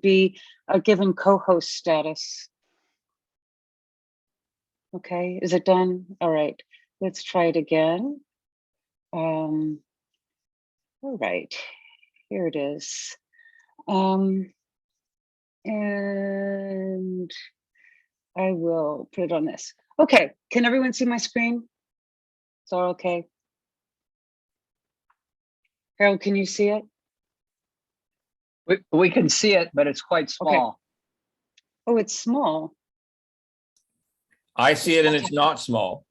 be given co-host status. Okay, is it done? All right, let's try it again. All right, here it is. And I will put it on this. Okay, can everyone see my screen? It's all okay? Harold, can you see it? We can see it, but it's quite small. Okay. Oh, it's small. I see it and it's not small.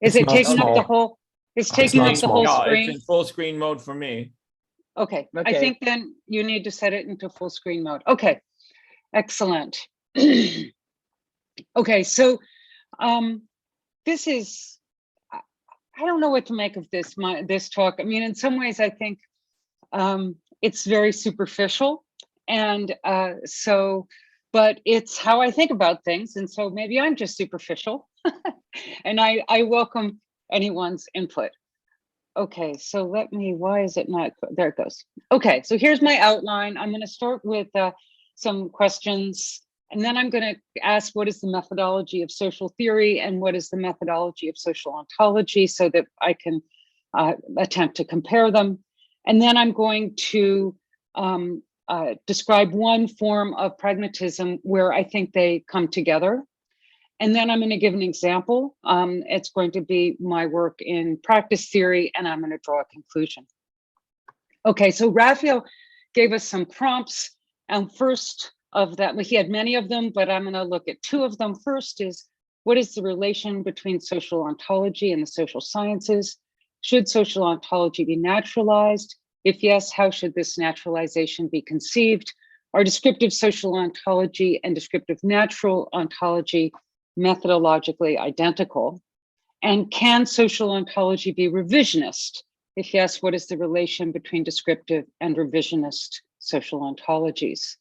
Is it taking up the whole? It's taking up the whole screen. It's in full screen mode for me. Okay. I Okay. think then you need to set it into full screen mode. Okay, excellent. Okay, so this is, I don't know what to make of this, this talk. I mean, in some ways, I think it's very superficial. And but it's how I think about things. And so maybe I'm just superficial. And I welcome anyone's input. Okay, so why is it not, there it goes. Okay, so here's my outline. I'm gonna start with some questions, and then I'm gonna ask what is the methodology of social theory and what is the methodology of social ontology so that I can attempt to compare them. And then I'm going to describe one form of pragmatism where I think they come together. And then I'm going to give an example. It's going to be my work in practice theory, and I'm going to draw a conclusion. Okay, so Raphael gave us some prompts, and first of that, he had many of them, but I'm going to look at two of them. First is, what is the relation between social ontology and the social sciences? Should social ontology be naturalized? If yes, how should this naturalization be conceived? Are descriptive social ontology and descriptive natural ontology methodologically identical? And can social ontology be revisionist? If yes, what is the relation between descriptive and revisionist social ontologies?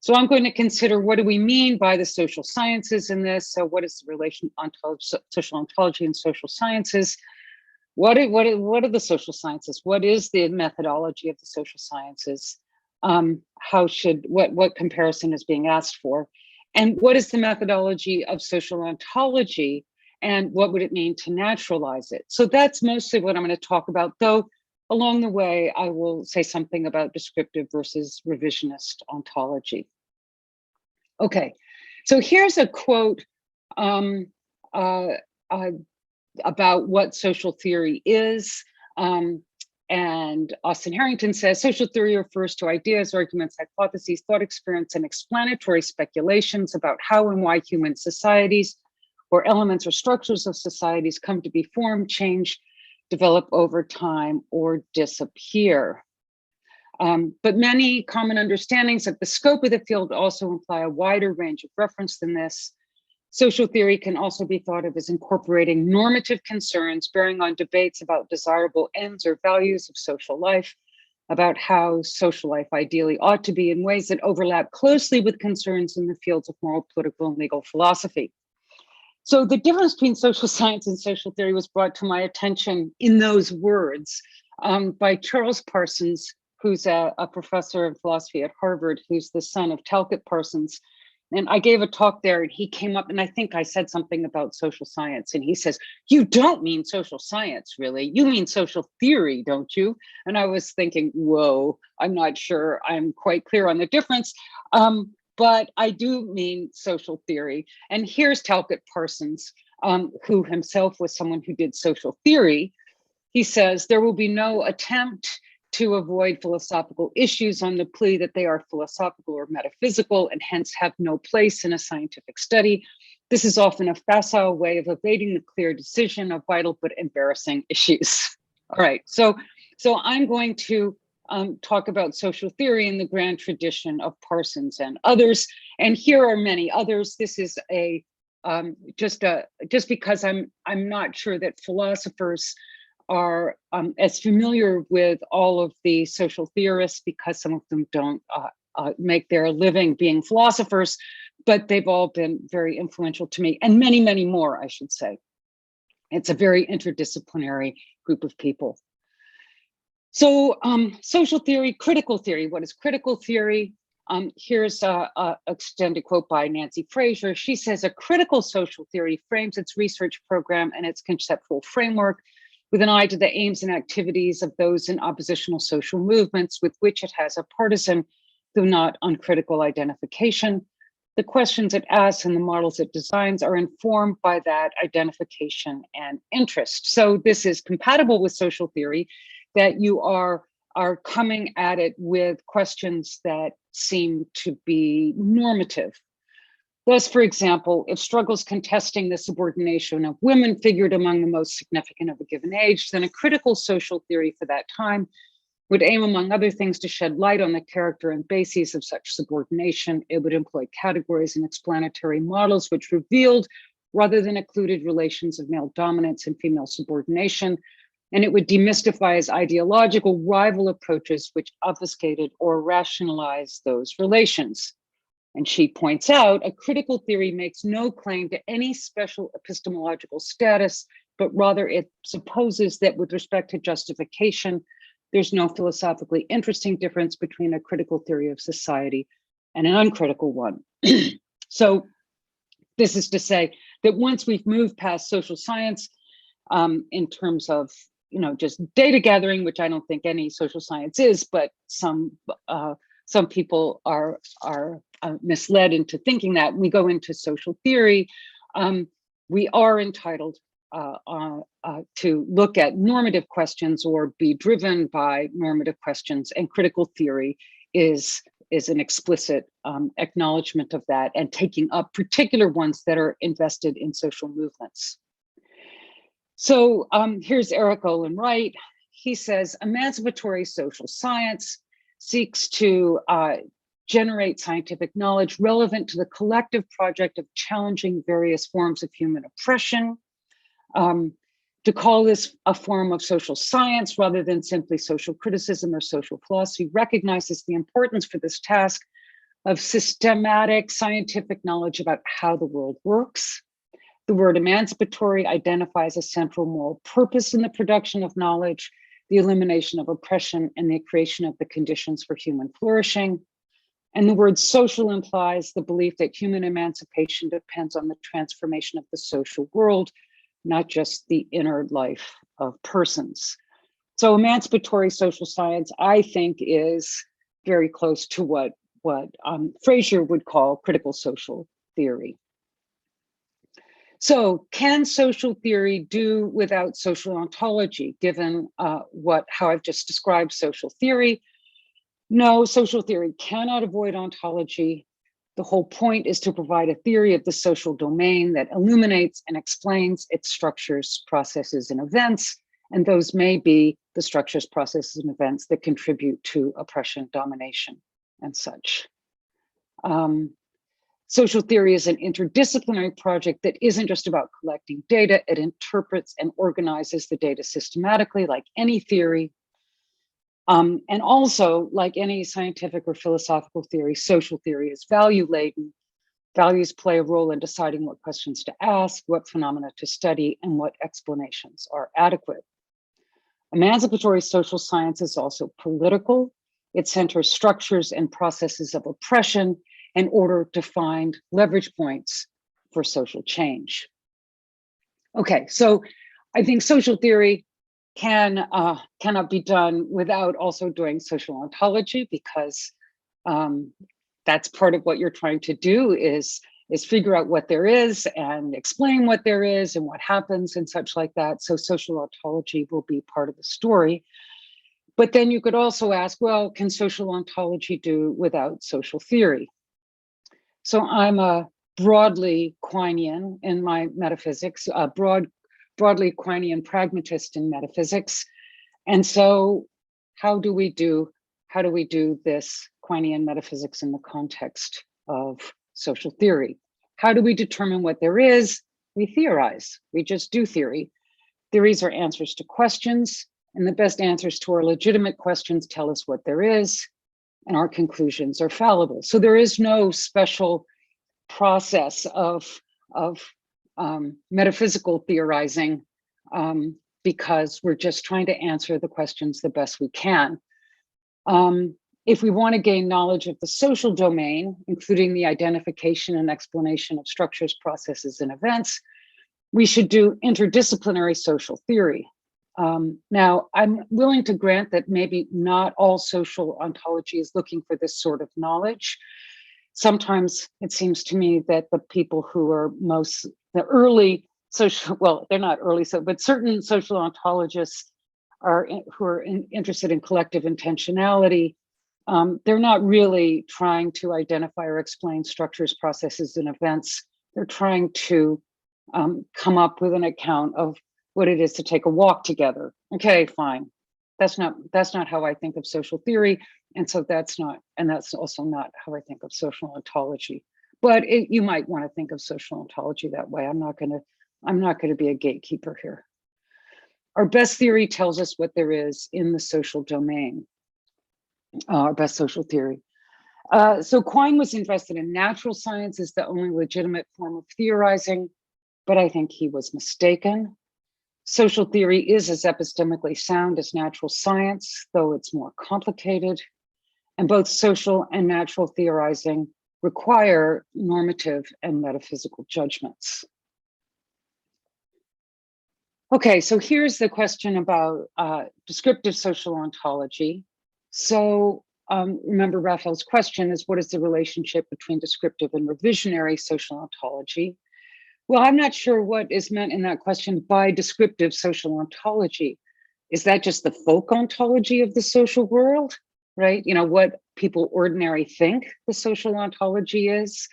So I'm going to consider, what do we mean by the social sciences in this? So what is the relation social ontology and social sciences? What are the social sciences? What is the methodology of the social sciences? What comparison is being asked for? And what is the methodology of social ontology? And what would it mean to naturalize it? So that's mostly what I'm going to talk about, though along the way, I will say something about descriptive versus revisionist ontology. Okay, so here's a quote about what social theory is. And Austin Harrington says, social theory refers to ideas, arguments, hypotheses, thought experience, and explanatory speculations about how and why human societies or elements or structures of societies come to be formed, change, develop over time, or disappear. But many common understandings of the scope of the field also imply a wider range of reference than this. Social theory can also be thought of as incorporating normative concerns bearing on debates about desirable ends or values of social life, about how social life ideally ought to be in ways that overlap closely with concerns in the fields of moral, political, and legal philosophy. So the difference between social science and social theory was brought to my attention in those words by Charles Parsons, who's a professor of philosophy at Harvard, who's the son of Talcott Parsons. And I gave a talk there, and he came up, and I think I said something about social science, and he says, "You don't mean social science, really. You mean social theory, don't you?" And I was thinking, whoa, I'm not sure I'm quite clear on the difference, but I do mean social theory. And here's Talcott Parsons, who himself was someone who did social theory. He says, "There will be no attempt to avoid philosophical issues on the plea that they are philosophical or metaphysical and hence have no place in a scientific study. This is often a facile way of evading the clear decision of vital but embarrassing issues." All right, so I'm going to talk about social theory in the grand tradition of Parsons and others, and here are many others. This is just because I'm not sure that philosophers are as familiar with all of the social theorists, because some of them don't make their living being philosophers, but they've all been very influential to me, and many, many more, I should say. It's a very interdisciplinary group of people. So social theory, critical theory. What is critical theory? Here's a extended quote by Nancy Fraser. She says, a critical social theory frames its research program and its conceptual framework with an eye to the aims and activities of those in oppositional social movements with which it has a partisan, though not uncritical identification. The questions it asks and the models it designs are informed by that identification and interest. So this is compatible with social theory, that you are coming at it with questions that seem to be normative. Thus, for example, if struggles contesting the subordination of women figured among the most significant of a given age, then a critical social theory for that time would aim, among other things, to shed light on the character and bases of such subordination. It would employ categories and explanatory models which revealed rather than occluded relations of male dominance and female subordination. And it would demystify as ideological rival approaches which obfuscated or rationalized those relations. And she points out, a critical theory makes no claim to any special epistemological status, but rather it supposes that with respect to justification, there's no philosophically interesting difference between a critical theory of society and an uncritical one. So this is to say that once we've moved past social science in terms of just data gathering, which I don't think any social science is, but some people are misled into thinking that. We go into social theory. We are entitled to look at normative questions or be driven by normative questions, and critical theory is an explicit acknowledgement of that and taking up particular ones that are invested in social movements. So here's Eric Olin Wright. He says, emancipatory social science seeks to generate scientific knowledge relevant to the collective project of challenging various forms of human oppression. To call this a form of social science rather than simply social criticism or social philosophy recognizes the importance for this task of systematic scientific knowledge about how the world works. The word emancipatory identifies a central moral purpose in the production of knowledge, the elimination of oppression, and the creation of the conditions for human flourishing. And the word social implies the belief that human emancipation depends on the transformation of the social world, not just the inner life of persons. So emancipatory social science, I think, is very close to what Fraser would call critical social theory. So can social theory do without social ontology, given how I've just described social theory? No, social theory cannot avoid ontology. The whole point is to provide a theory of the social domain that illuminates and explains its structures, processes, and events, and those may be the structures, processes, and events that contribute to oppression, domination, and such. Social theory is an interdisciplinary project that isn't just about collecting data. It interprets and organizes the data systematically, like any theory. And also, like any scientific or philosophical theory, social theory is value-laden. Values play a role in deciding what questions to ask, what phenomena to study, and what explanations are adequate. Emancipatory social science is also political. It centers structures and processes of oppression in order to find leverage points for social change. Okay, so I think social theory cannot be done without also doing social ontology, because that's part of what you're trying to do is figure out what there is and explain what there is and what happens and such like that. So social ontology will be part of the story. But then you could also ask, well, can social ontology do without social theory? So I'm a broadly Quinean in my metaphysics, broadly Quinean pragmatist in metaphysics. And so how do we do this Quinean metaphysics in the context of social theory? How do we determine what there is? We theorize, we just do theory. Theories are answers to questions, and the best answers to our legitimate questions tell us what there is, and our conclusions are fallible. So there is no special process of metaphysical theorizing because we're just trying to answer the questions the best we can. If we want to gain knowledge of the social domain, including the identification and explanation of structures, processes, and events, we should do interdisciplinary social theory. Now, I'm willing to grant that maybe not all social ontology is looking for this sort of knowledge. Sometimes it seems to me that the people who are the early social, well, they're not early, but certain social ontologists who are interested in collective intentionality. They're not really trying to identify or explain structures, processes, and events. They're trying to come up with an account of what it is to take a walk together. Okay, fine. That's not how I think of social theory. And so that's also not how I think of social ontology. But you might want to think of social ontology that way. I'm not going to be a gatekeeper here. Our best theory tells us what there is in the social domain. Our best social theory. So Quine was invested in natural science as the only legitimate form of theorizing, but I think he was mistaken. Social theory is as epistemically sound as natural science, though it's more complicated. And both social and natural theorizing require normative and metaphysical judgments. Okay, so here's the question about descriptive social ontology. So remember Raphael's question is, what is the relationship between descriptive and revisionary social ontology? Well, I'm not sure what is meant in that question by descriptive social ontology. Is that just the folk ontology of the social world, right? You know, what people ordinarily think the social ontology is?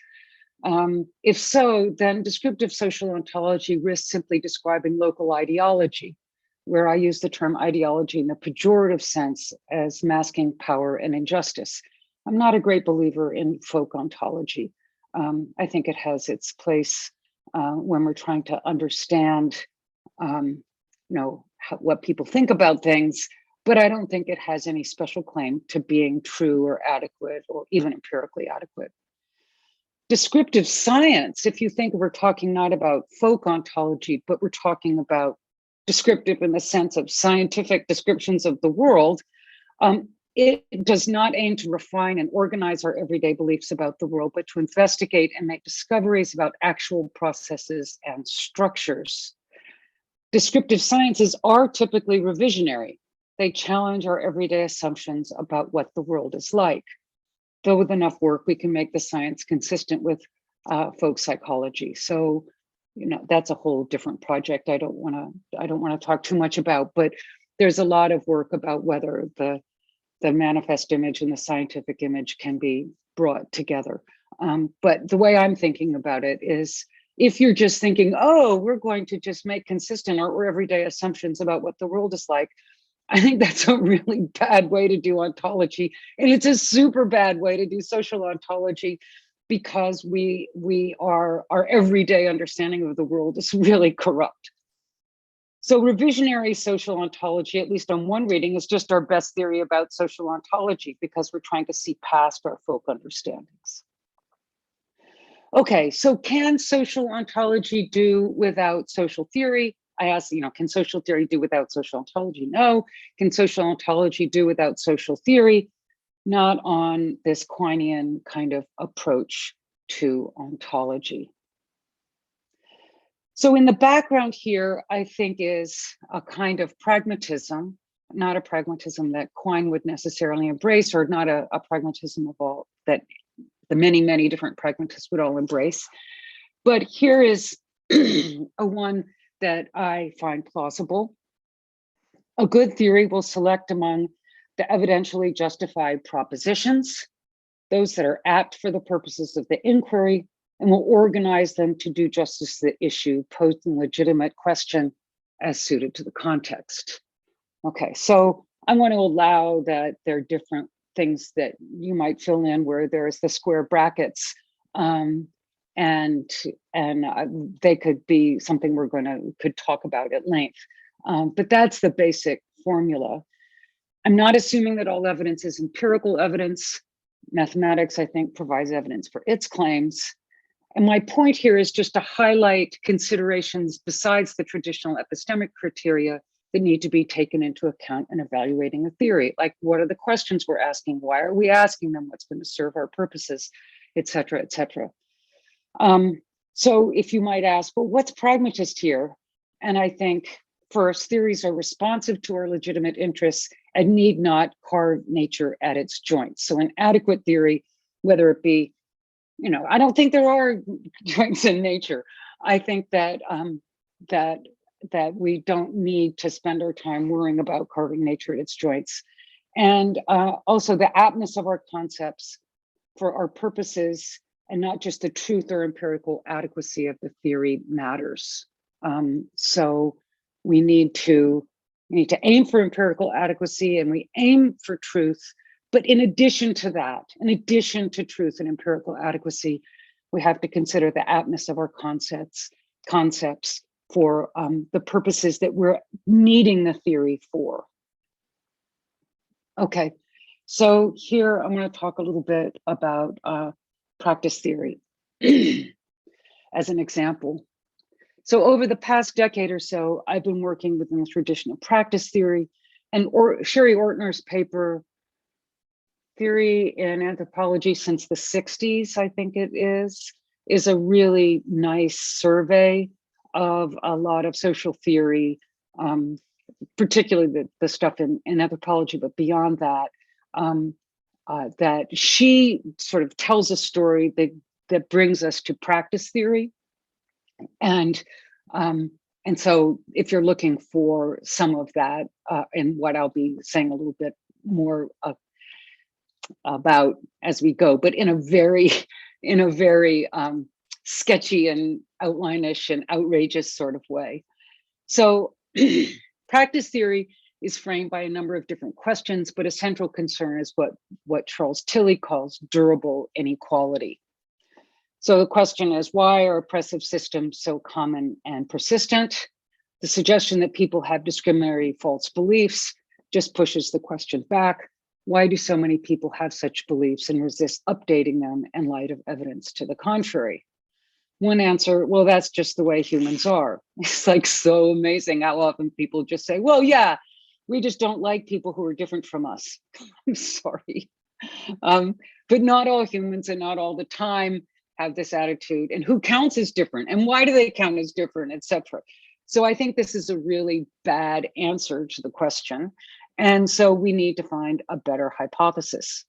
If so, then descriptive social ontology risks simply describing local ideology, where I use the term ideology in the pejorative sense as masking power and injustice. I'm not a great believer in folk ontology. I think it has its place when we're trying to understand, what people think about things, but I don't think it has any special claim to being true or adequate or even empirically adequate. Descriptive science, if you think we're talking not about folk ontology, but we're talking about descriptive in the sense of scientific descriptions of the world, it does not aim to refine and organize our everyday beliefs about the world, but to investigate and make discoveries about actual processes and structures. Descriptive sciences are typically revisionary. They challenge our everyday assumptions about what the world is like. Though with enough work, we can make the science consistent with folk psychology. So, that's a whole different project. I don't want to talk too much about, but there's a lot of work about whether the manifest image and the scientific image can be brought together. But the way I'm thinking about it is, if you're just thinking, oh, we're going to just make consistent or everyday assumptions about what the world is like, I think that's a really bad way to do ontology. And it's a super bad way to do social ontology, because our everyday understanding of the world is really corrupt. So revisionary social ontology, at least on one reading, is just our best theory about social ontology, because we're trying to see past our folk understandings. Okay, so can social ontology do without social theory? I asked, can social theory do without social ontology? No. Can social ontology do without social theory? Not on this Quinean kind of approach to ontology. So in the background here, I think, is a kind of pragmatism, not a pragmatism that Quine would necessarily embrace, or not a pragmatism of all that the many, many different pragmatists would all embrace. But here is a one that I find plausible. A good theory will select among the evidentially justified propositions, those that are apt for the purposes of the inquiry, and will organize them to do justice to the issue, posing legitimate question as suited to the context. Okay, so I want to allow that there are different things that you might fill in where there's the square brackets, and they could be something could talk about at length. But that's the basic formula. I'm not assuming that all evidence is empirical evidence. Mathematics, I think, provides evidence for its claims. And my point here is just to highlight considerations besides the traditional epistemic criteria that need to be taken into account in evaluating a theory. Like, what are the questions we're asking? Why are we asking them? What's going to serve our purposes, et cetera, et cetera. So if you might ask, well, what's pragmatist here? And I think first, theories are responsive to our legitimate interests and need not carve nature at its joints. So an adequate theory, whether it be, I don't think there are joints in nature. I think that that we don't need to spend our time worrying about carving nature at its joints. And also the aptness of our concepts for our purposes, and not just the truth or empirical adequacy of the theory matters. So we need to aim for empirical adequacy, and we aim for truth. But in addition to that, in addition to truth and empirical adequacy, we have to consider the aptness of our concepts for the purposes that we're needing the theory for. Okay, so here I'm going to talk a little bit about practice theory as an example. So over the past decade or so, I've been working within the tradition of practice theory, and Sherry Ortner's paper, Theory in Anthropology since the 60s, I think it is a really nice survey of a lot of social theory, particularly the stuff in anthropology, but beyond that, that she sort of tells a story that brings us to practice theory. And so if you're looking for some of that, and what I'll be saying a little bit more about as we go, but in a very sketchy and outline-ish and outrageous sort of way. So practice theory is framed by a number of different questions, but a central concern is what Charles Tilly calls durable inequality. So the question is, why are oppressive systems so common and persistent? The suggestion that people have discriminatory false beliefs just pushes the question back. Why do so many people have such beliefs and resist updating them in light of evidence to the contrary? One answer, well, that's just the way humans are. It's like so amazing how often people just say, well, yeah, we just don't like people who are different from us. I'm sorry. But not all humans and not all the time have this attitude. And who counts as different? And why do they count as different, et cetera? So I think this is a really bad answer to the question. And so we need to find a better hypothesis.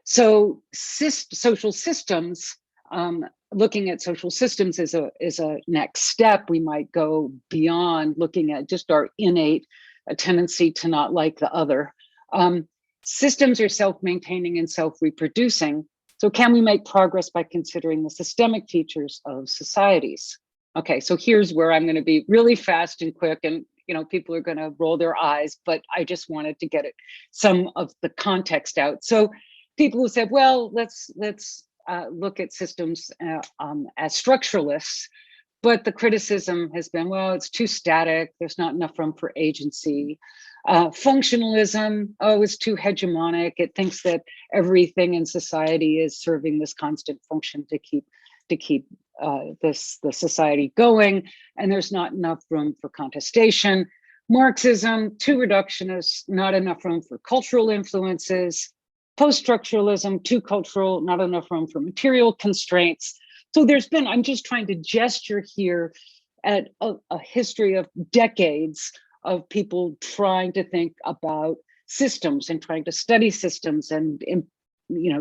So social systems, looking at social systems is a next step. We might go beyond looking at just our innate tendency to not like the other. Systems are self-maintaining and self-reproducing. So can we make progress by considering the systemic features of societies? Okay, so here's where I'm going to be really fast and quick, and people are going to roll their eyes, but I just wanted to get some of the context out. So people who said, well, let's look at systems as structuralists, but the criticism has been, well, it's too static. There's not enough room for agency. Functionalism, oh, it's too hegemonic. It thinks that everything in society is serving this constant function to keep the society going, and there's not enough room for contestation. Marxism, too reductionist, not enough room for cultural influences. Post-structuralism, too cultural, not enough room for material constraints. So I'm just trying to gesture here at a history of decades of people trying to think about systems and trying to study systems and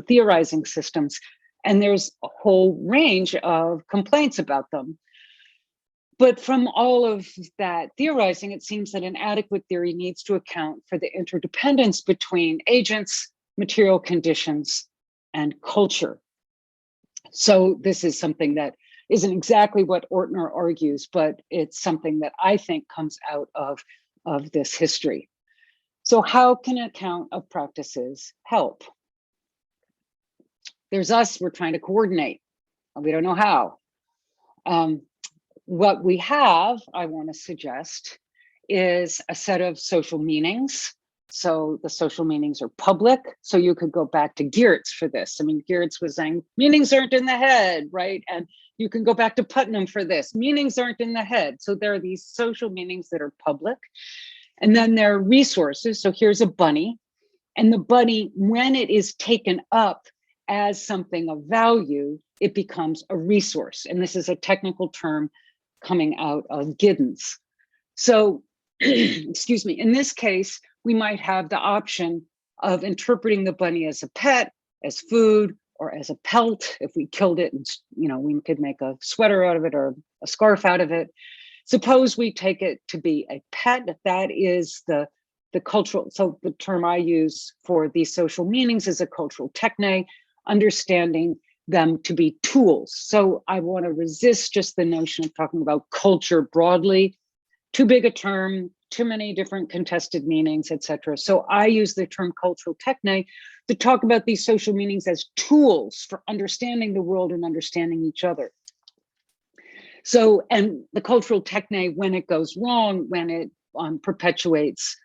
theorizing systems. And there's a whole range of complaints about them. But from all of that theorizing, it seems that an adequate theory needs to account for the interdependence between agents, material conditions, and culture. So this is something that isn't exactly what Ortner argues, but it's something that I think comes out of this history. So how can an account of practices help? There's us, we're trying to coordinate, and we don't know how. What we have, I want to suggest, is a set of social meanings So the social meanings are public. So you could go back to Geertz for this. I mean, Geertz was saying meanings aren't in the head, right? And you can go back to Putnam for this. Meanings aren't in the head. So there are these social meanings that are public. And then there are resources. So here's a bunny. And the bunny, when it is taken up as something of value, it becomes a resource. And this is a technical term coming out of Giddens. So, excuse me, in this case, we might have the option of interpreting the bunny as a pet, as food, or as a pelt. If we killed it, and we could make a sweater out of it or a scarf out of it. Suppose we take it to be a pet. That is the cultural. So the term I use for these social meanings is a cultural techne, understanding them to be tools. So I want to resist just the notion of talking about culture broadly. Too big a term, too many different contested meanings, etc. So I use the term cultural techne to talk about these social meanings as tools for understanding the world and understanding each other. So, and the cultural techne, when it goes wrong, when it perpetuates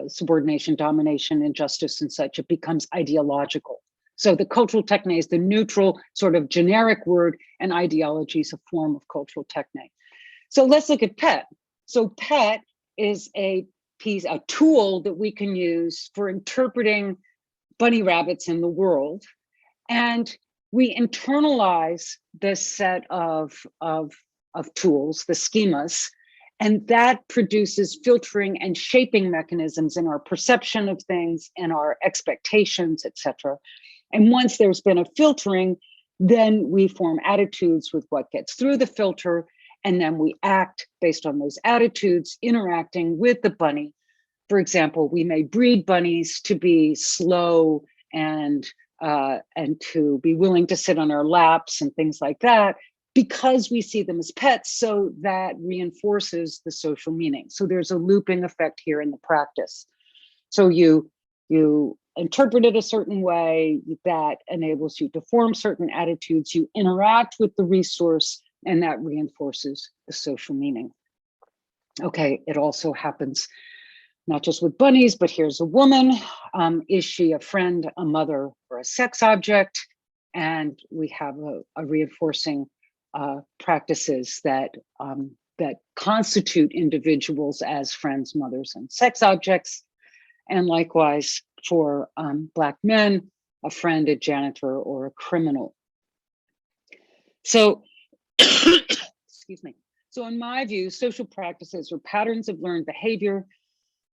subordination, domination, injustice, and such, it becomes ideological. So the cultural techne is the neutral sort of generic word, and ideology is a form of cultural techne. So let's look at pet. So pet is a tool that we can use for interpreting bunny rabbits in the world. And we internalize this set of tools, the schemas, and that produces filtering and shaping mechanisms in our perception of things and our expectations, etc. And once there's been a filtering, then we form attitudes with what gets through the filter, and then we act based on those attitudes, interacting with the bunny. For example, we may breed bunnies to be slow and to be willing to sit on our laps and things like that, because we see them as pets. So that reinforces the social meaning. So there's a looping effect here in the practice. So you interpret it a certain way that enables you to form certain attitudes. You interact with the resource, and that reinforces the social meaning. Okay, it also happens not just with bunnies, but here's a woman. Is she a friend, a mother, or a sex object? And we have a reinforcing practices that constitute individuals as friends, mothers, and sex objects. And likewise for Black men, a friend, a janitor, or a criminal. So, excuse me. So in my view, social practices are patterns of learned behavior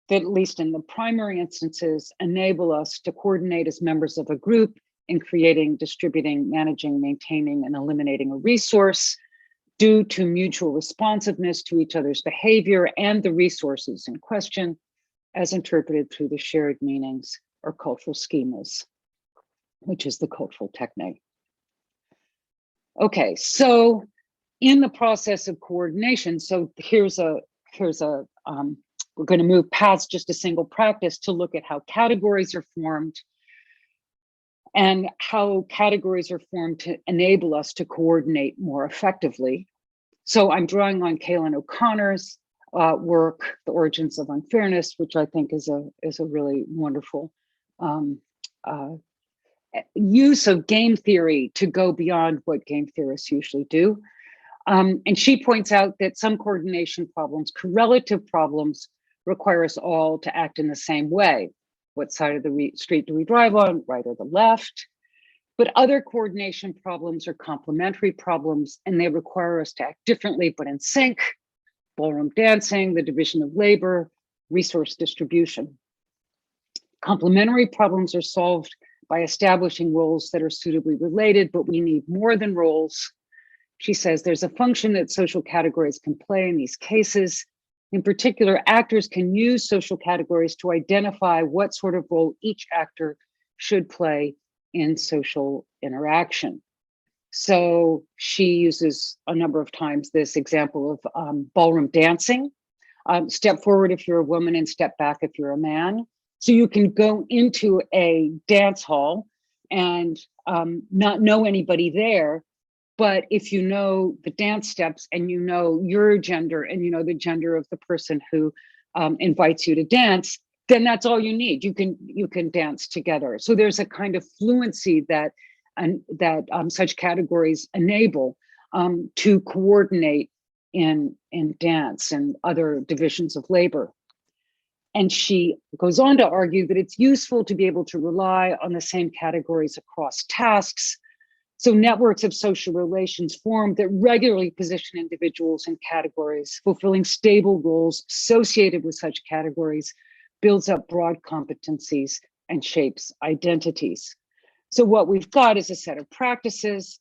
that, at least in the primary instances, enable us to coordinate as members of a group in creating, distributing, managing, maintaining, and eliminating a resource due to mutual responsiveness to each other's behavior and the resources in question, as interpreted through the shared meanings or cultural schemas, which is the cultural techne. Okay, so in the process of coordination, so we're going to move past just a single practice to look at how categories are formed and how categories are formed to enable us to coordinate more effectively. So I'm drawing on Kaylin O'Connor's work, The Origins of Unfairness, which I think is a really wonderful use of game theory to go beyond what game theorists usually do. And she points out that some coordination problems, correlative problems, require us all to act in the same way. What side of the street do we drive on, right or the left? But other coordination problems are complementary problems, and they require us to act differently, but in sync. Ballroom dancing, the division of labor, resource distribution. Complementary problems are solved by establishing roles that are suitably related, but we need more than roles. She says there's a function that social categories can play in these cases. In particular, actors can use social categories to identify what sort of role each actor should play in social interaction. So she uses a number of times this example of ballroom dancing. Step forward if you're a woman and step back if you're a man. So you can go into a dance hall and not know anybody there, but if you know the dance steps and you know your gender and you know the gender of the person who invites you to dance, then that's all you need. You can dance together. So there's a kind of fluency that such categories enable to coordinate in dance and other divisions of labor. And she goes on to argue that it's useful to be able to rely on the same categories across tasks. So networks of social relations form that regularly position individuals in categories, fulfilling stable roles associated with such categories, builds up broad competencies and shapes identities. So what we've got is a set of practices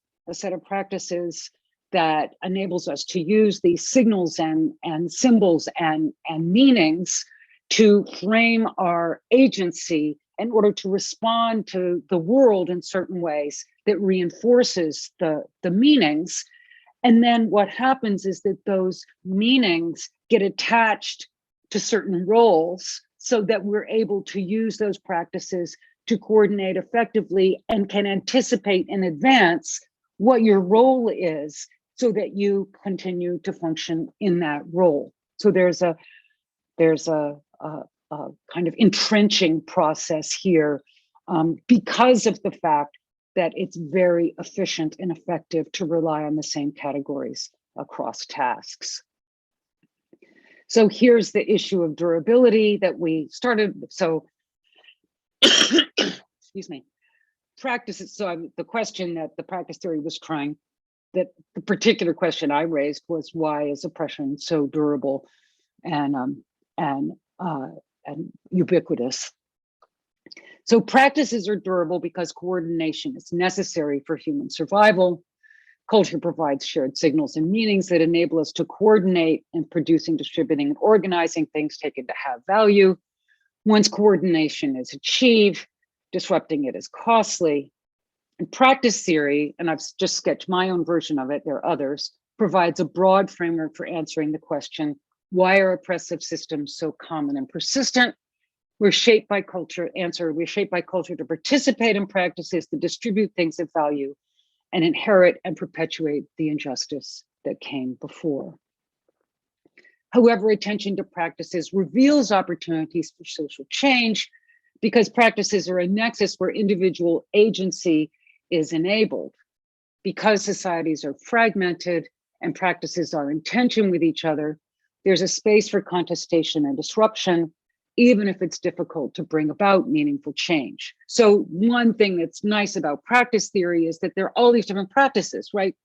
that enables us to use these signals and symbols and meanings to frame our agency in order to respond to the world in certain ways that reinforces the meanings. And then what happens is that those meanings get attached to certain roles so that we're able to use those practices to coordinate effectively and can anticipate in advance what your role is so that you continue to function in that role. So there's a kind of entrenching process here because of the fact that it's very efficient and effective to rely on the same categories across tasks. So here's the issue of durability that we started. So, excuse me, practices. So the question that the practice theory was trying, that the particular question I raised was, why is oppression so durable and ubiquitous? So practices are durable because coordination is necessary for human survival. Culture provides shared signals and meanings that enable us to coordinate in producing, distributing, and organizing things taken to have value. Once coordination is achieved, disrupting it is costly. And practice theory, and I've just sketched my own version of it, there are others, provides a broad framework for answering the question, why are oppressive systems so common and persistent? We're shaped by culture. Answer, we're shaped by culture to participate in practices that distribute things of value and inherit and perpetuate the injustice that came before. However, attention to practices reveals opportunities for social change because practices are a nexus where individual agency is enabled. Because societies are fragmented and practices are in tension with each other, there's a space for contestation and disruption, even if it's difficult to bring about meaningful change. So one thing that's nice about practice theory is that there are all these different practices, right?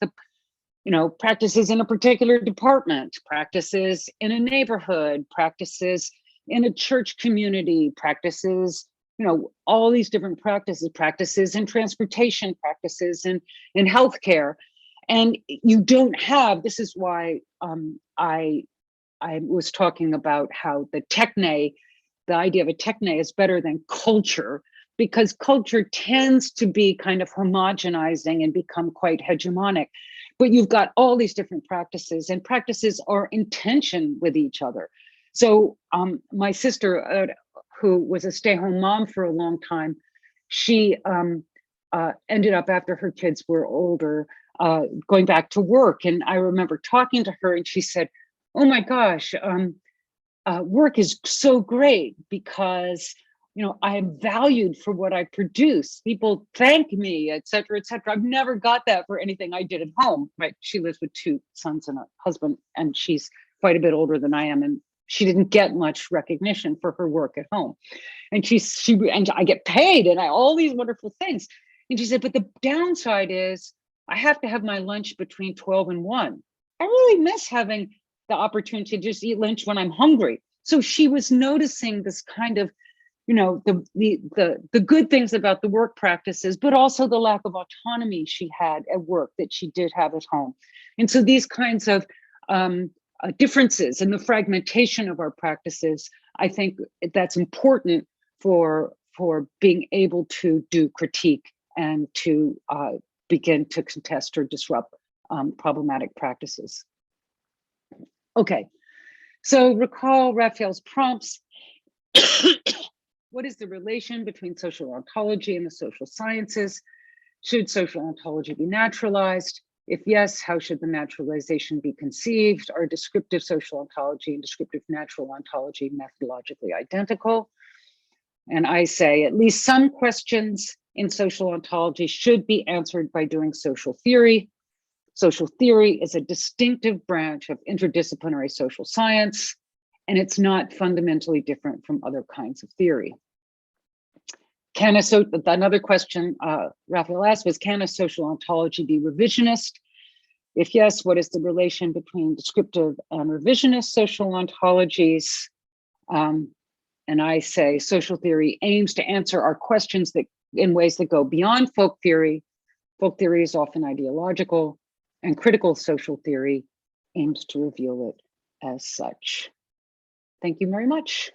Practices in a particular department, practices in a neighborhood, practices in a church community, practices, all these different practices in transportation, practices in healthcare. And you don't have, this is why I was talking about how the idea of a techne is better than culture, because culture tends to be kind of homogenizing and become quite hegemonic. But you've got all these different practices, and practices are in tension with each other. So my sister, who was a stay-home mom for a long time, she ended up, after her kids were older, going back to work. And I remember talking to her, and she said, oh my gosh, work is so great because I am valued for what I produce. People thank me, et cetera, et cetera. I've never got that for anything I did at home, right? She lives with 2 sons and a husband, and she's quite a bit older than I am. And she didn't get much recognition for her work at home. And and I get paid and all these wonderful things. And she said, but the downside is I have to have my lunch between 12 and 1. I really miss having the opportunity to just eat lunch when I'm hungry. So she was noticing this kind of, the good things about the work practices, but also the lack of autonomy she had at work that she did have at home. And so these kinds of differences in the fragmentation of our practices, I think that's important for being able to do critique and to begin to contest or disrupt problematic practices. Okay, so recall Raphael's prompts. What is the relation between social ontology and the social sciences? Should social ontology be naturalized? If yes, how should the naturalization be conceived? Are descriptive social ontology and descriptive natural ontology methodologically identical? And I say at least some questions in social ontology should be answered by doing social theory. Social theory is a distinctive branch of interdisciplinary social science, and it's not fundamentally different from other kinds of theory. Another question Raphael asked was, can a social ontology be revisionist? If yes, what is the relation between descriptive and revisionist social ontologies? And I say social theory aims to answer our questions that in ways that go beyond folk theory. Folk theory is often ideological, and critical social theory aims to reveal it as such. Thank you very much.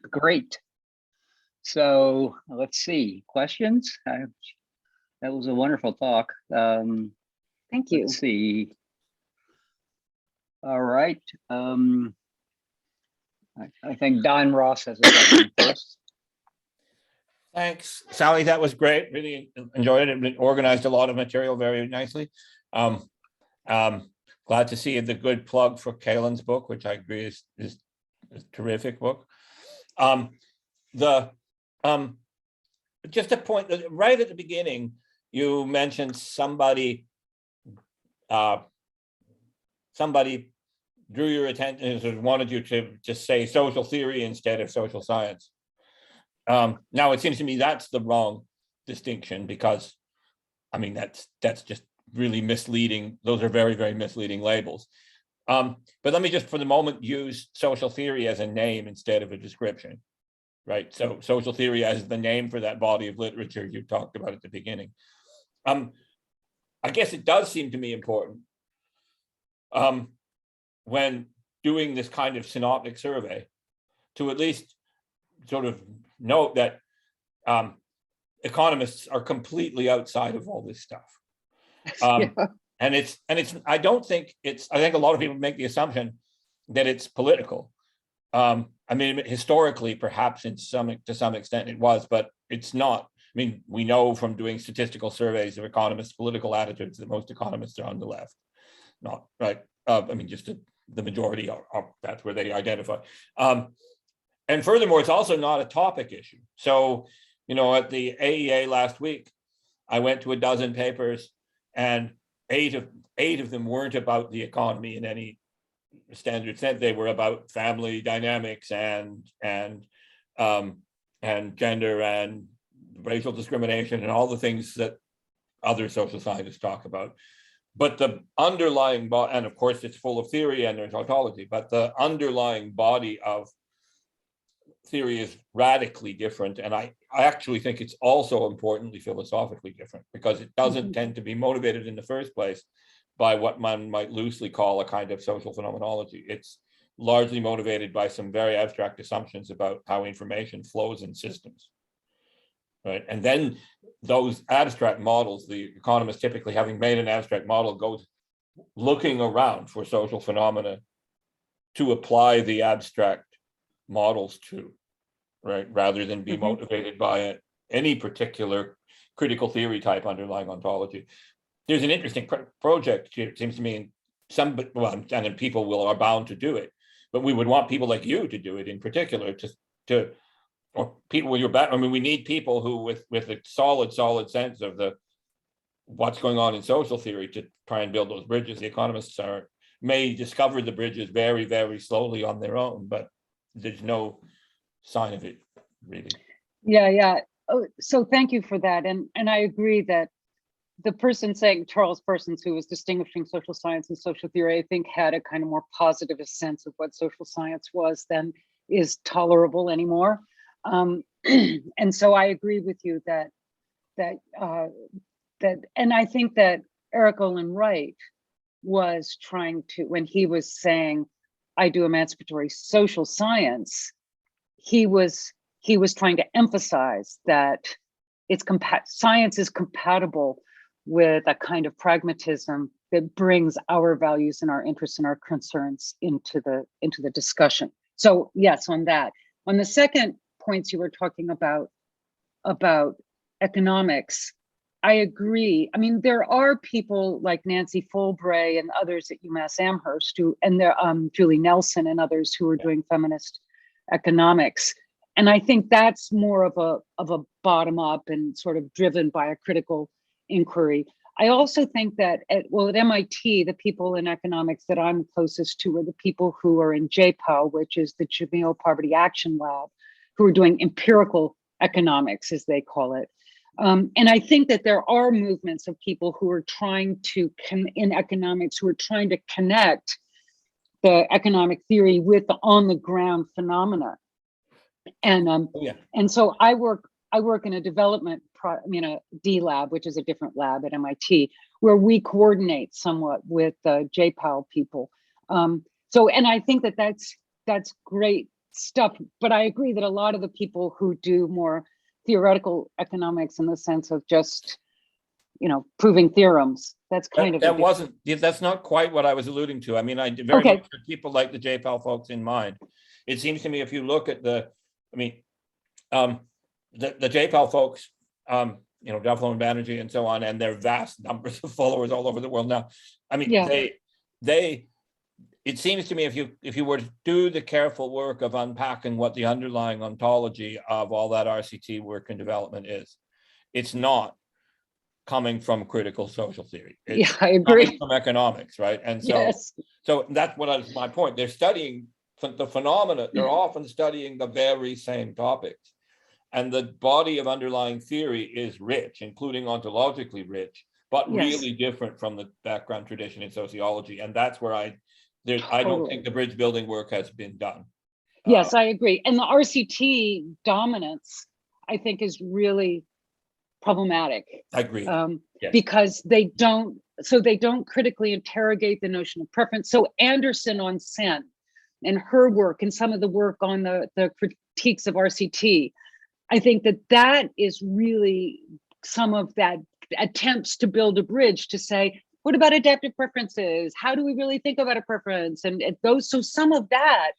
Great. So let's see, questions? That was a wonderful talk. Thank you. Let's see. All right. I think Don Ross has a question first. Thanks, Sally. That was great. Really enjoyed it. It organized a lot of material very nicely. Glad to see the good plug for Kalen's book, which I agree is a terrific book. Just a point that right at the beginning, you mentioned somebody drew your attention and wanted you to just say social theory instead of social science. Now it seems to me that's the wrong distinction, because I mean that's just really misleading. Those are very, very misleading labels. But let me just for the moment use social theory as a name instead of a description, right? So social theory as the name for that body of literature you talked about at the beginning. I guess it does seem to me important when doing this kind of synoptic survey to at least sort of note that economists are completely outside of all this stuff. Yeah. And it's I think a lot of people make the assumption that it's political. I mean, historically, perhaps to some extent it was, but it's not. I mean, we know from doing statistical surveys of economists' political attitudes that most economists are on the left. Not right. I mean, just the majority are that's where they identify. And furthermore, it's also not a topic issue. So, you know, at the AEA last week, I went to a dozen papers, and eight of them weren't about the economy in any standard sense. They were about family dynamics and gender and racial discrimination and all the things that other social scientists talk about. But the underlying body, and of course it's full of theory and there's ontology, but the underlying body of theory is radically different. And I actually think it's also importantly philosophically different, because it doesn't tend to be motivated in the first place by what one might loosely call a kind of social phenomenology. It's largely motivated by some very abstract assumptions about how information flows in systems. Right. And then those abstract models, the economist typically having made an abstract model goes looking around for social phenomena to apply the abstract models to, right, rather than be motivated by any particular critical theory type underlying ontology. There's an interesting project, it seems to me, and people are bound to do it, but we would want people like you to do it in particular, to or people with your background. I mean, we need people who with a solid sense of what's going on in social theory to try and build those bridges. The economists may discover the bridges very, very slowly on their own, but there's no sign of it really. Yeah. Oh, so thank you for that. And I agree that the person saying, Charles Parsons, who was distinguishing social science and social theory, I think had a kind of more positive sense of what social science was than is tolerable anymore. And so I agree with you that and I think that Eric Olin Wright was trying to, when he was saying, I do emancipatory social science, he was trying to emphasize that science is compatible with a kind of pragmatism that brings our values and our interests and our concerns into the discussion. So yes, on that. On the second points you were talking about economics, I agree. I mean, there are people like Nancy Fulbray and others at UMass Amherst and there, Julie Nelson and others who are doing feminist economics. And I think that's more of a bottom up and sort of driven by a critical inquiry. I also think that at MIT, the people in economics that I'm closest to are the people who are in JPAL, which is the Jameel Poverty Action Lab, who are doing empirical economics, as they call it. And I think that there are movements of people who are trying to, in economics, who are trying to connect the economic theory with the on the ground phenomena. And and so I work in a development, a D lab, which is a different lab at MIT, where we coordinate somewhat with the JPAL people. And I think that that's great stuff. But I agree that a lot of the people who do more theoretical economics in the sense of just, proving theorems, that's kind of that's not quite what I was alluding to. I mean, I very much have people like the JPAL folks in mind. It seems to me if you look at the JPAL folks, Dufflo and Banerjee and so on, and their vast numbers of followers all over the world now. I mean, it seems to me if you were to do the careful work of unpacking what the underlying ontology of all that RCT work and development is, it's not coming from critical social theory. It's I agree. Coming from economics, right? And so, so that's what my point. They're studying the phenomena. They're often studying the very same topics. And the body of underlying theory is rich, including ontologically rich, but really different from the background tradition in sociology. And that's where I don't think the bridge building work has been done. Yes, I agree. And the RCT dominance, I think, is really problematic. I agree. Because they don't critically interrogate the notion of preference. So Anderson on Sen and her work and some of the work on the critiques of RCT, I think that is really some of that attempts to build a bridge to say, what about adaptive preferences? How do we really think about a preference? And so some of that,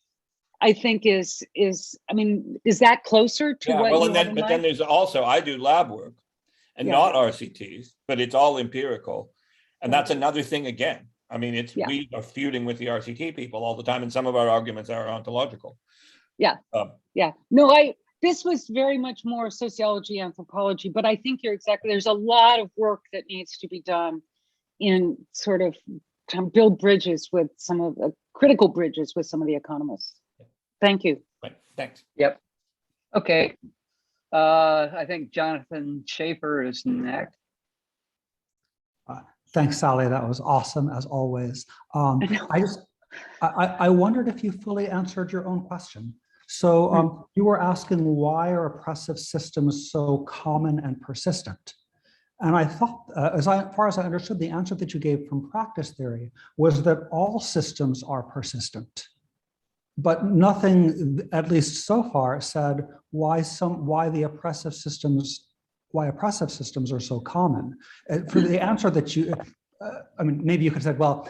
I think is that closer to what you have in mind? Then there's also, I do lab work and not RCTs, but it's all empirical. And that's another thing again. I mean, we are feuding with the RCT people all the time, and some of our arguments are ontological. This was very much more sociology, anthropology, but I think you're exactly, there's a lot of work that needs to be done in sort of to build bridges with some of the critical bridges with some of the economists. Thank you. Right. Thanks. Yep. Okay. I think Jonathan Schaefer is next. Thanks, Sally. That was awesome as always. I wondered if you fully answered your own question. So you were asking why are oppressive systems so common and persistent? And I thought, as far as I understood, the answer that you gave from practice theory was that all systems are persistent. But nothing, at least so far, said why oppressive systems are so common. For the answer that you, maybe you could have said, well,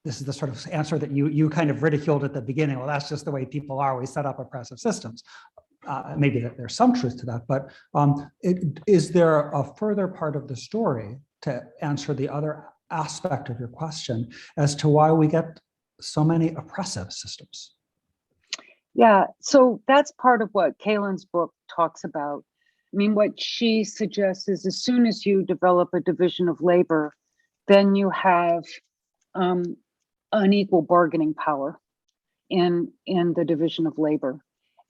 this is the sort of answer that you kind of ridiculed at the beginning. Well, that's just the way people are. We set up oppressive systems. Maybe there's some truth to that, but is there a further part of the story to answer the other aspect of your question as to why we get so many oppressive systems? Yeah, so that's part of what Kaylin's book talks about. I mean, what she suggests is as soon as you develop a division of labor, then you have unequal bargaining power in the division of labor.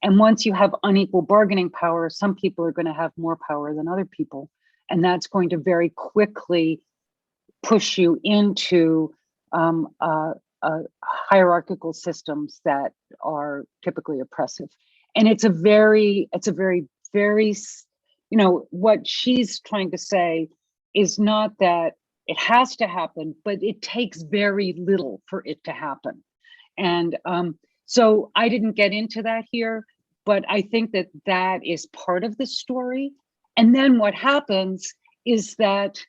And once you have unequal bargaining power, some people are going to have more power than other people. And that's going to very quickly push you into hierarchical systems that are typically oppressive. And it's a very, what she's trying to say is not that it has to happen, but it takes very little for it to happen. And so I didn't get into that here, but I think that is part of the story. And then what happens is that,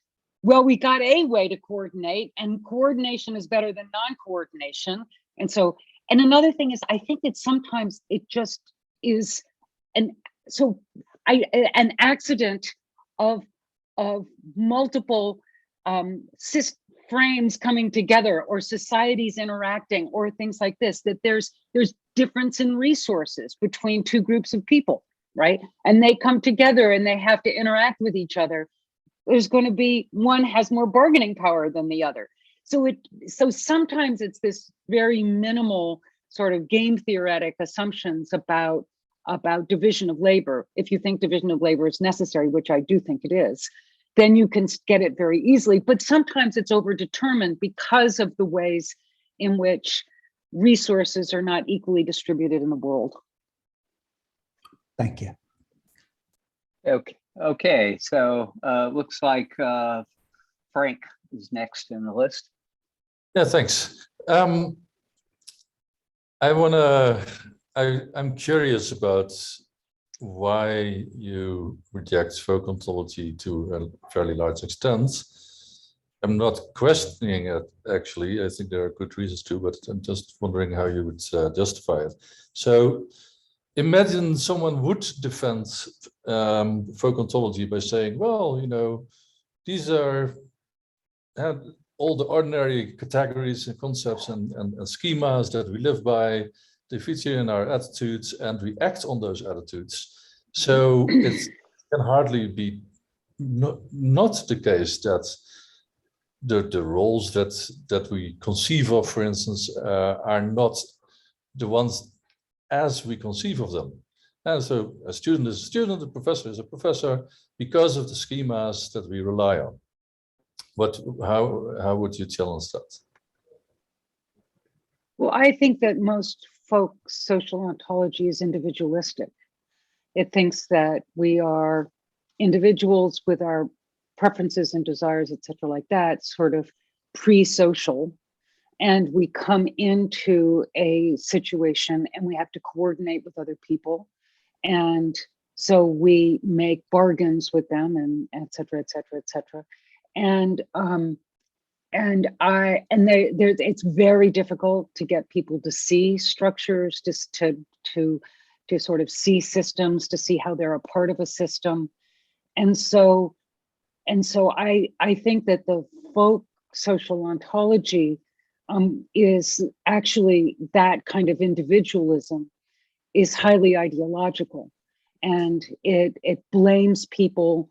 well, we got a way to coordinate, and coordination is better than non-coordination. And another thing is, I think that sometimes it just is an accident of multiple frames coming together, or societies interacting, or things like this, that there's difference in resources between two groups of people, right? And they come together and they have to interact with each other. There's going to be one has more bargaining power than the other. So sometimes it's this very minimal sort of game theoretic assumptions about division of labor. If you think division of labor is necessary, which I do think it is, then you can get it very easily. But sometimes it's overdetermined because of the ways in which resources are not equally distributed in the world. Thank you. Okay. So looks like Frank is next in the list. Yeah, thanks. I'm curious about why you reject folk ontology to a fairly large extent. I'm not questioning it, actually. I think there are good reasons to, but I'm just wondering how you would justify it. So imagine someone would defend folk ontology by saying, well, these are all the ordinary categories and concepts and schemas that we live by. They feature in our attitudes and we act on those attitudes. So it can hardly be not the case that the roles that we conceive of, for instance, are not the ones as we conceive of them. And so a student is a student, a professor is a professor, because of the schemas that we rely on. But how would you challenge that? Well, I think that most folk social ontology is individualistic. It thinks that we are individuals with our preferences and desires, et cetera, like that, sort of pre-social. And we come into a situation and we have to coordinate with other people. And so we make bargains with them and et cetera, et cetera, et cetera. It's very difficult to get people to see structures, just to sort of see systems, to see how they're a part of a system. And so I think that the folk social ontology is actually that kind of individualism is highly ideological, and it blames people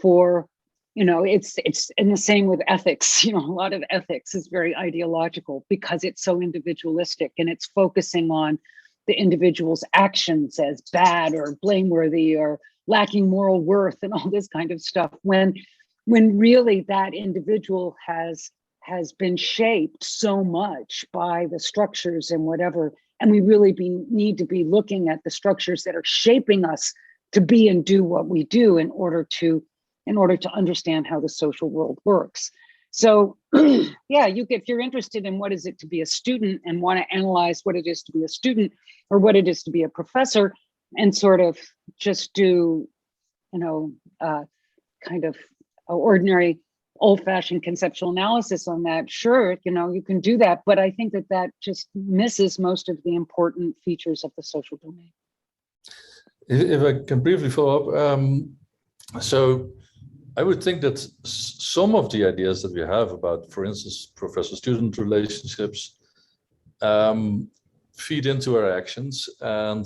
for, it's in the same with ethics. A lot of ethics is very ideological because it's so individualistic and it's focusing on the individual's actions as bad or blameworthy or lacking moral worth and all this kind of stuff, when really that individual has been shaped so much by the structures and whatever, and we really need to be looking at the structures that are shaping us to be and do what we do in order to understand how the social world works. So yeah, if you're interested in what is it to be a student and want to analyze what it is to be a student or what it is to be a professor, and sort of just do, kind of ordinary old-fashioned conceptual analysis on that, sure, you can do that. But I think that just misses most of the important features of the social domain. If I can briefly follow up, so I would think that some of the ideas that we have about, for instance, professor-student relationships feed into our actions and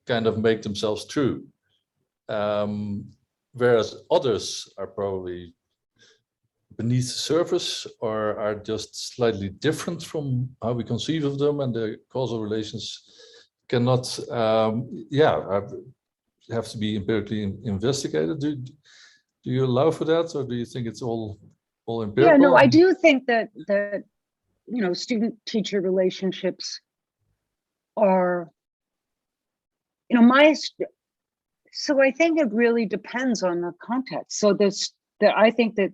kind of make themselves true. Whereas others are probably beneath the surface or are just slightly different from how we conceive of them, and the causal relations cannot, have to be empirically investigated. Do you allow for that, or do you think it's all empirical? Yeah, no, I do think that student-teacher relationships are, so I think it really depends on the context. So I think that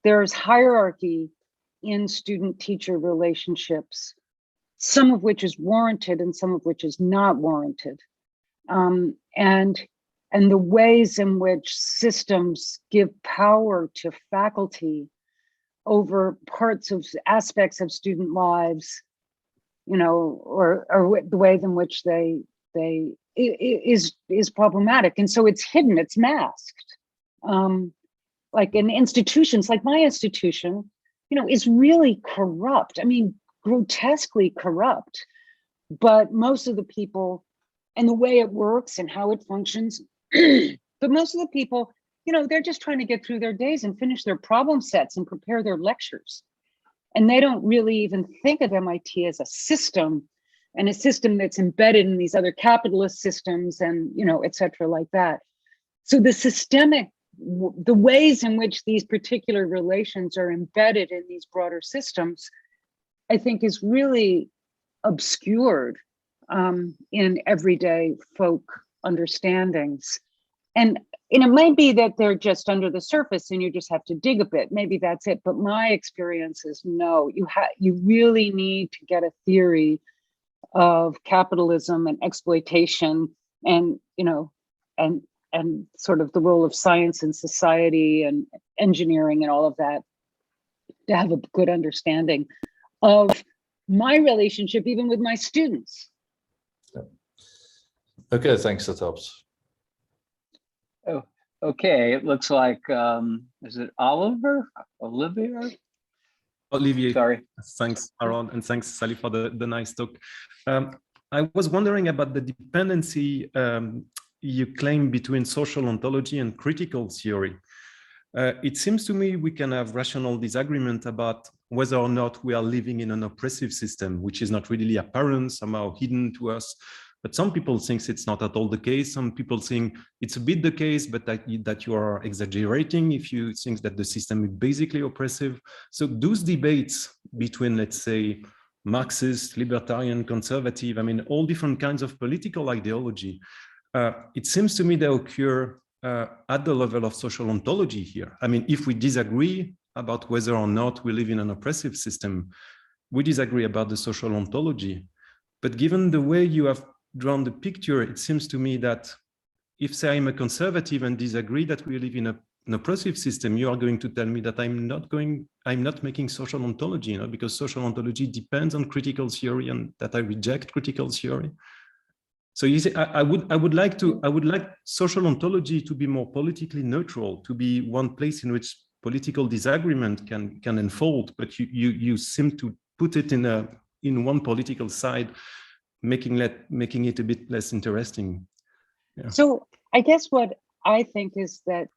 there's hierarchy in student-teacher relationships, some of which is warranted and some of which is not warranted. And the ways in which systems give power to faculty over aspects of student lives, or the ways in which they is problematic. And so it's hidden, it's masked. like in institutions, like my institution, is really corrupt. I mean, grotesquely corrupt. But most of the people, and the way it works and how it functions, but most of the people, they're just trying to get through their days and finish their problem sets and prepare their lectures. And they don't really even think of MIT as a system, and a system that's embedded in these other capitalist systems and, et cetera, like that. So the ways in which these particular relations are embedded in these broader systems, I think is really obscured in everyday folk understandings. And it might be that they're just under the surface and you just have to dig a bit. Maybe that's it. But my experience is no, you really need to get a theory of capitalism and exploitation and, and sort of the role of science in society and engineering and all of that to have a good understanding of my relationship, even with my students. Yeah. Okay, thanks, that helps. Oh, okay, it looks like, is it Oliver? Olivier? Olivier. Sorry. Thanks, Aaron, and thanks, Sally, for the nice talk. I was wondering about the dependency you claim between social ontology and critical theory. It seems to me we can have rational disagreement about whether or not we are living in an oppressive system, which is not really apparent, somehow hidden to us. But some people think it's not at all the case. Some people think it's a bit the case, but that you are exaggerating if you think that the system is basically oppressive. So those debates between, let's say, Marxist, libertarian, conservative, I mean, all different kinds of political ideology, it seems to me they occur at the level of social ontology here. I mean, if we disagree about whether or not we live in an oppressive system, we disagree about the social ontology. But given the way you have drawn the picture, it seems to me that if, say, I'm a conservative and disagree that we live in an oppressive system, you are going to tell me that I'm not making social ontology, because social ontology depends on critical theory and that I reject critical theory. So you see, I would like social ontology to be more politically neutral, to be one place in which political disagreement can unfold, but you seem to put it in one political side, making it a bit less interesting. Yeah. So I guess what I think is that,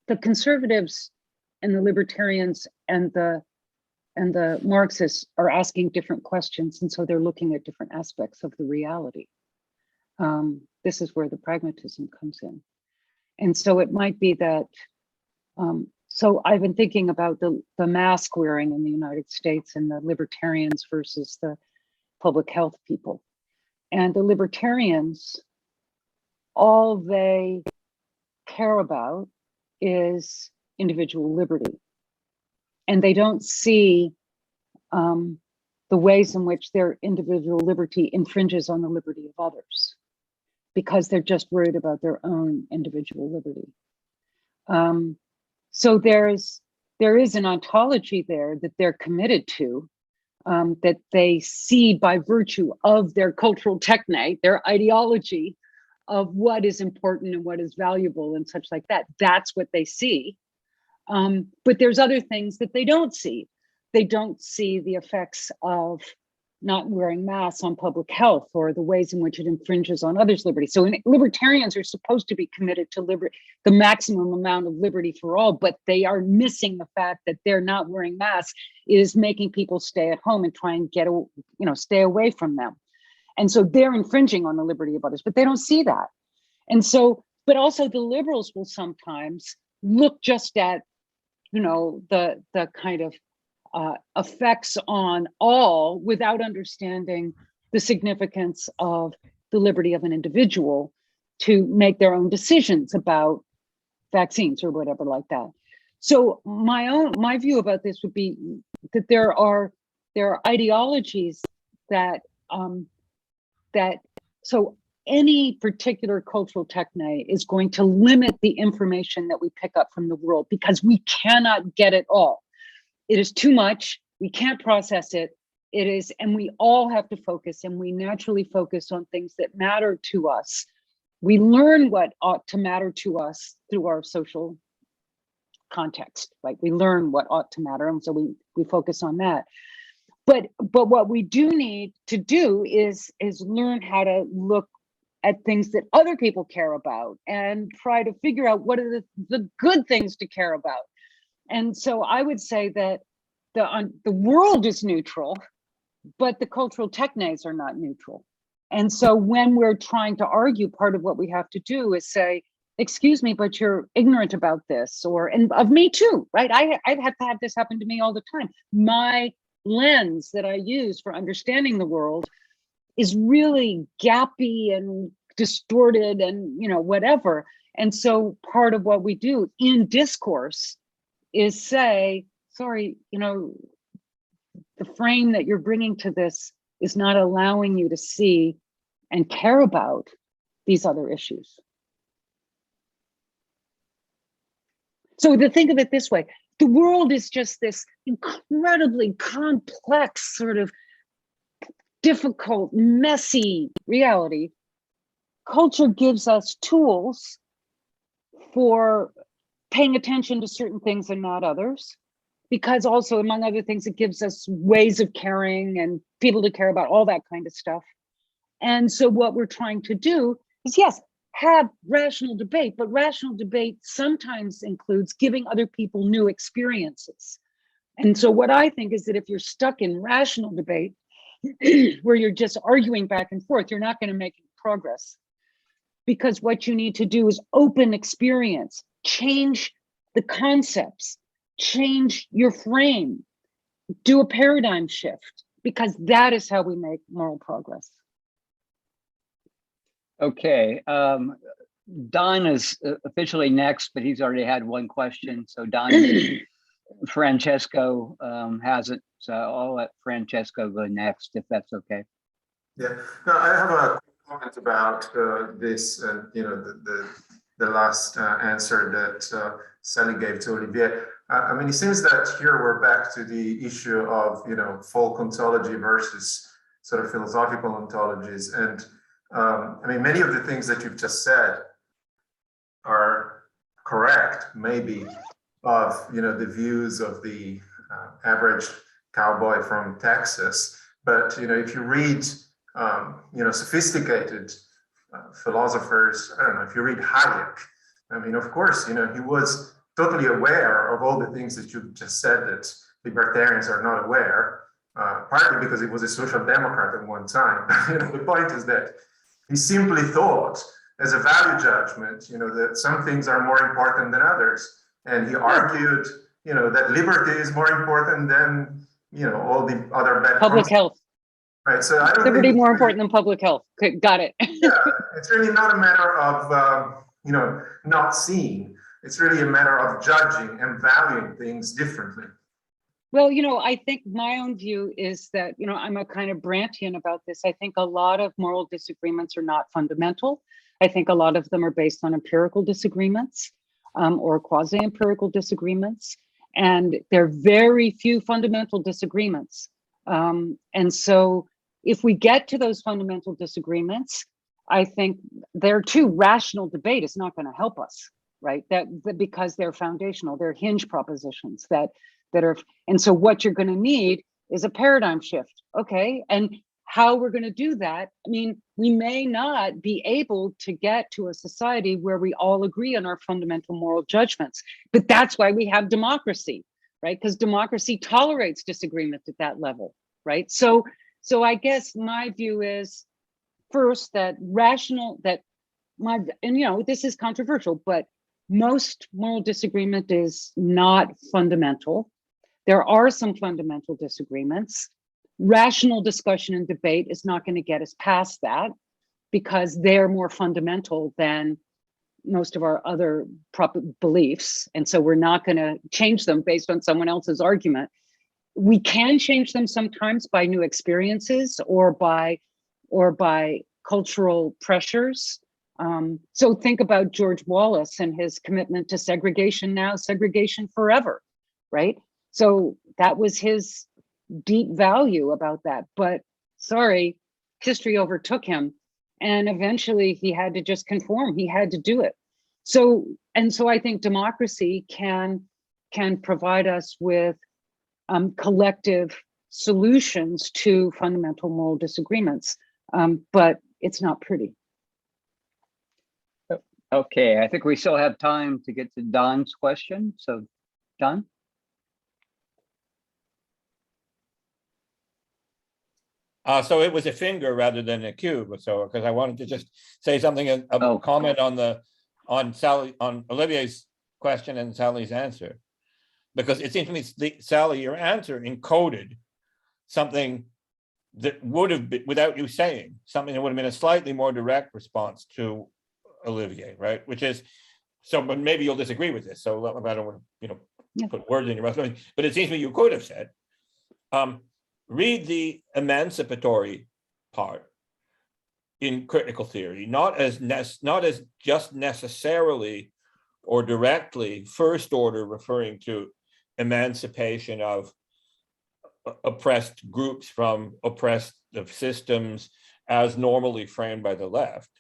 the conservatives and the libertarians and the Marxists are asking different questions, and so they're looking at different aspects of the reality. This is where the pragmatism comes in. And so it might be that, so I've been thinking about the mask wearing in the United States and the libertarians versus the public health people. And the libertarians, all they care about is individual liberty. And they don't see the ways in which their individual liberty infringes on the liberty of others, because they're just worried about their own individual liberty. So there is an ontology there that they're committed to, that they see by virtue of their cultural techne, their ideology of what is important and what is valuable and such like that. That's what they see. But there's other things that they don't see. They don't see the effects of not wearing masks on public health or the ways in which it infringes on others' liberty. So libertarians are supposed to be committed to the maximum amount of liberty for all, but they are missing the fact that they're not wearing masks is making people stay at home and try and stay away from them. And so they're infringing on the liberty of others, but they don't see that. And so, but also the liberals will sometimes look just at, the kind of effects on all without understanding the significance of the liberty of an individual to make their own decisions about vaccines or whatever like that. So my view about this would be that there are ideologies that so any particular cultural techne is going to limit the information that we pick up from the world because we cannot get it all. It is too much. We can't process it. It is, and we all have to focus, and we naturally focus on things that matter to us We learn what ought to matter to us through our social context, right? We learn what ought to matter, and so we focus on that. But what we do need to do is learn how to look at things that other people care about and try to figure out what are the good things to care about. And so I would say that the world is neutral, but the cultural technes are not neutral. And so when we're trying to argue, part of what we have to do is say, excuse me, but you're ignorant about this, and of me too, right? I've had to have this happen to me all the time. My lens that I use for understanding the world is really gappy and distorted and, whatever. And so part of what we do in discourse is say, sorry, the frame that you're bringing to this is not allowing you to see and care about these other issues. So to think of it this way, the world is just this incredibly complex, sort of difficult, messy reality. Culture gives us tools for paying attention to certain things and not others, because also, among other things, it gives us ways of caring and people to care about, all that kind of stuff. And so what we're trying to do is, yes, have rational debate, but rational debate sometimes includes giving other people new experiences. And so what I think is that if you're stuck in rational debate, where you're just arguing back and forth, you're not going to make progress. Because what you need to do is open experience, change the concepts, change your frame, do a paradigm shift, because that is how we make moral progress. Okay, Don is officially next, but he's already had one question. So Don, Francesco hasn't, so I'll let Francesco go next, if that's okay. Yeah, no, I have a comment about this, the last answer that Sally gave to Olivier. I mean, it seems that here we're back to the issue of, folk ontology versus sort of philosophical ontologies. And I mean, many of the things that you've just said are correct, maybe, of, the views of the average cowboy from Texas. But, if you read, sophisticated philosophers, I don't know, if you read Hayek, I mean, of course, he was totally aware of all the things that you just said that libertarians are not aware, partly because he was a social democrat at one time. The point is that he simply thought, as a value judgment, that some things are more important than others. And he argued, that liberty is more important than, all the other bad Public health. Right. So I don't Liberty think more important than public health. Okay, got it. Yeah, it's really not a matter of, not seeing. It's really a matter of judging and valuing things differently. Well, I think my own view is that, I'm a kind of Brantian about this. I think a lot of moral disagreements are not fundamental. I think a lot of them are based on empirical disagreements or quasi-empirical disagreements. And there are very few fundamental disagreements. And so if we get to those fundamental disagreements, I think there too, rational debate is not going to help us, right? That because they're foundational, they're hinge propositions that are, and so what you're going to need is a paradigm shift. Okay, and how we're going to do that, I mean, we may not be able to get to a society where we all agree on our fundamental moral judgments, but that's why we have democracy, right? Because democracy tolerates disagreement at that level, right? So I guess my view is first that this is controversial, but most moral disagreement is not fundamental. There are some fundamental disagreements. Rational discussion and debate is not going to get us past that because they're more fundamental than most of our other beliefs. And so we're not going to change them based on someone else's argument. We can change them sometimes by new experiences or by cultural pressures. So think about George Wallace and his commitment to segregation now, segregation forever, right? So that was his deep value about that. But sorry, history overtook him. And eventually he had to just conform. He had to do it. So I think democracy can provide us with collective solutions to fundamental moral disagreements, but it's not pretty. Okay, I think we still have time to get to Don's question. So, Don? So it was a finger rather than a cube. So because I wanted to just say something, a comment on Olivier's question and Sally's answer, because it seems to me, Sally, your answer encoded something that would have been, without you saying, something that would have been a slightly more direct response to Olivier, right? Which is, so, but maybe you'll disagree with this. So I don't want to, put words in your mouth, but it seems to me you could have said, read the emancipatory part in critical theory, not as just necessarily or directly first order referring to emancipation of oppressed groups from oppressed systems as normally framed by the left,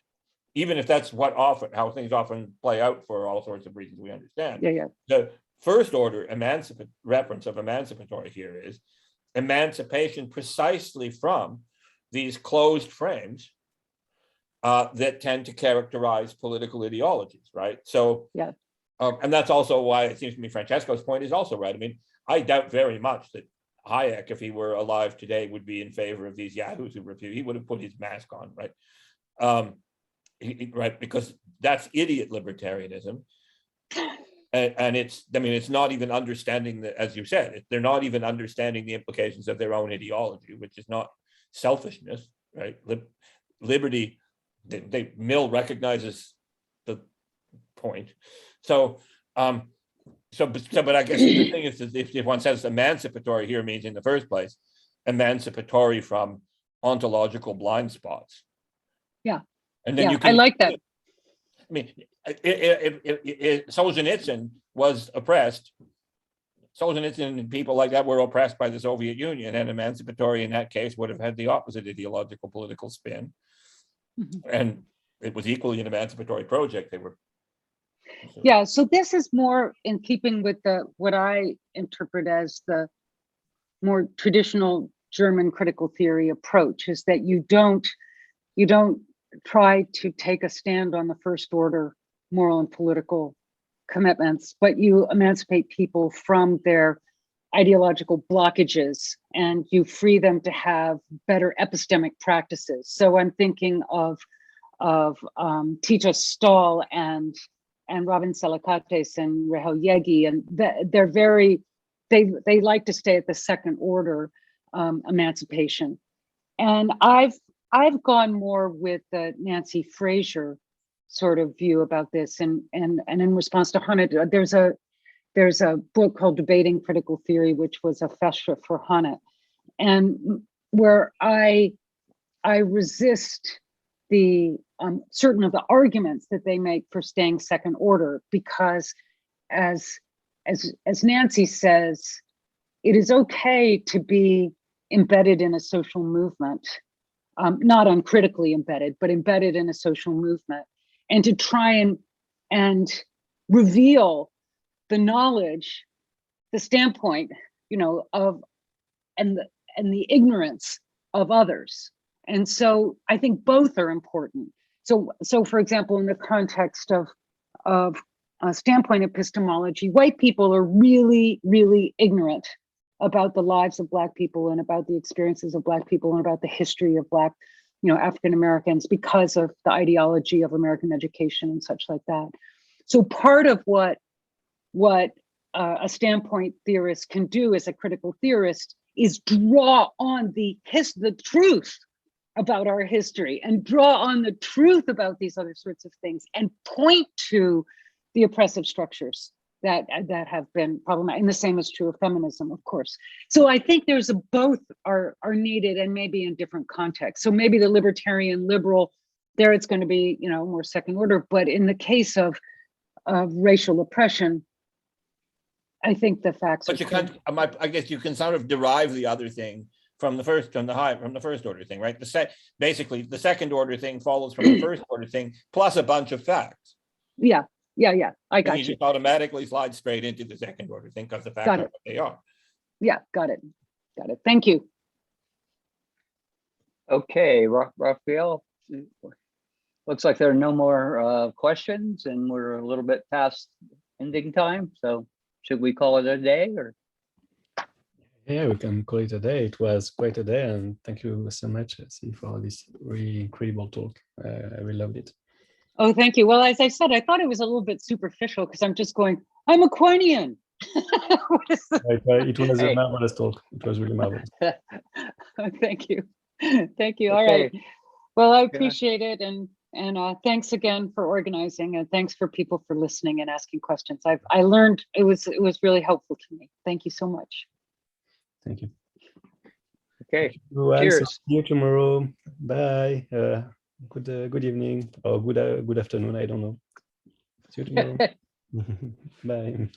even if that's how things often play out for all sorts of reasons we understand. The first order reference of emancipatory here is emancipation precisely from these closed frames that tend to characterize political ideologies, right? So, and that's also why it seems to me Francesco's point is also right. I mean, I doubt very much that Hayek, if he were alive today, would be in favor of these yahoos who refuse. He would have put his mask on, right? Right, because that's idiot libertarianism. And it's not even understanding that, as you said, they're not even understanding the implications of their own ideology, which is not selfishness, right? Liberty, Mill recognizes the point. So, but I guess the thing is, if one says emancipatory here means in the first place, emancipatory from ontological blind spots. Yeah. And then you can, I like that. I mean, Solzhenitsyn was oppressed. Solzhenitsyn and people like that were oppressed by the Soviet Union, and emancipatory in that case would have had the opposite ideological political spin. And it was equally an emancipatory project. They were. Yeah, so this is more in keeping with what I interpret as the more traditional German critical theory approach, is that you don't try to take a stand on the first order moral and political commitments, but you emancipate people from their ideological blockages and you free them to have better epistemic practices. So I'm thinking of Tito Stoll and Robin Salakates and Rehel Yegi, and they're very, they like to stay at the second order emancipation. And I've gone more with the Nancy Fraser sort of view about this, and in response to Hannah, there's a book called Debating Critical Theory, which was a feshra for Hannah, and where I resist the certain of the arguments that they make for staying second order, because as Nancy says, it is okay to be embedded in a social movement, not uncritically embedded, but embedded in a social movement, and to try and reveal the knowledge, the standpoint, of and the ignorance of others. And so I think both are important. So for example, in the context of standpoint epistemology, white people are really, really ignorant about the lives of Black people and about the experiences of Black people and about the history of Black, African Americans, because of the ideology of American education and such like that. So part of what a standpoint theorist can do as a critical theorist is draw on the truth about our history and draw on the truth about these other sorts of things and point to the oppressive structures that have been problematic. And the same is true of feminism, of course. So I think there's both are needed, and maybe in different contexts. So maybe the libertarian liberal, there it's going to be, more second order. But in the case of racial oppression, I think the facts. But you can't. I guess you can sort of derive the other thing from the first order thing, right? Basically, the second order thing follows from the first order thing plus a bunch of facts. Yeah. I And got you you. just automatically slide straight into the second order thing because the facts Got are it. what they are. Yeah, got it. Thank you. Okay, Raphael, looks like there are no more questions and we're a little bit past ending time. So should we call it a day or? Yeah, we can call it a day. It was quite a day, and thank you so much, Essie, for this really incredible talk. I really loved it. Oh, thank you. Well, as I said, I thought it was a little bit superficial because I'm just going, I'm Aquanian. What is that? It was Hey. a marvelous talk. It was really marvelous. Thank you. Thank you. All Okay. right. Well, I appreciate it. And thanks again for organizing, and thanks for people for listening and asking questions. I learned it was really helpful to me. Thank you so much. Thank you. Okay, Everyone, cheers. so see you tomorrow. Bye. Good evening or good afternoon. I don't know. See you tomorrow. Bye.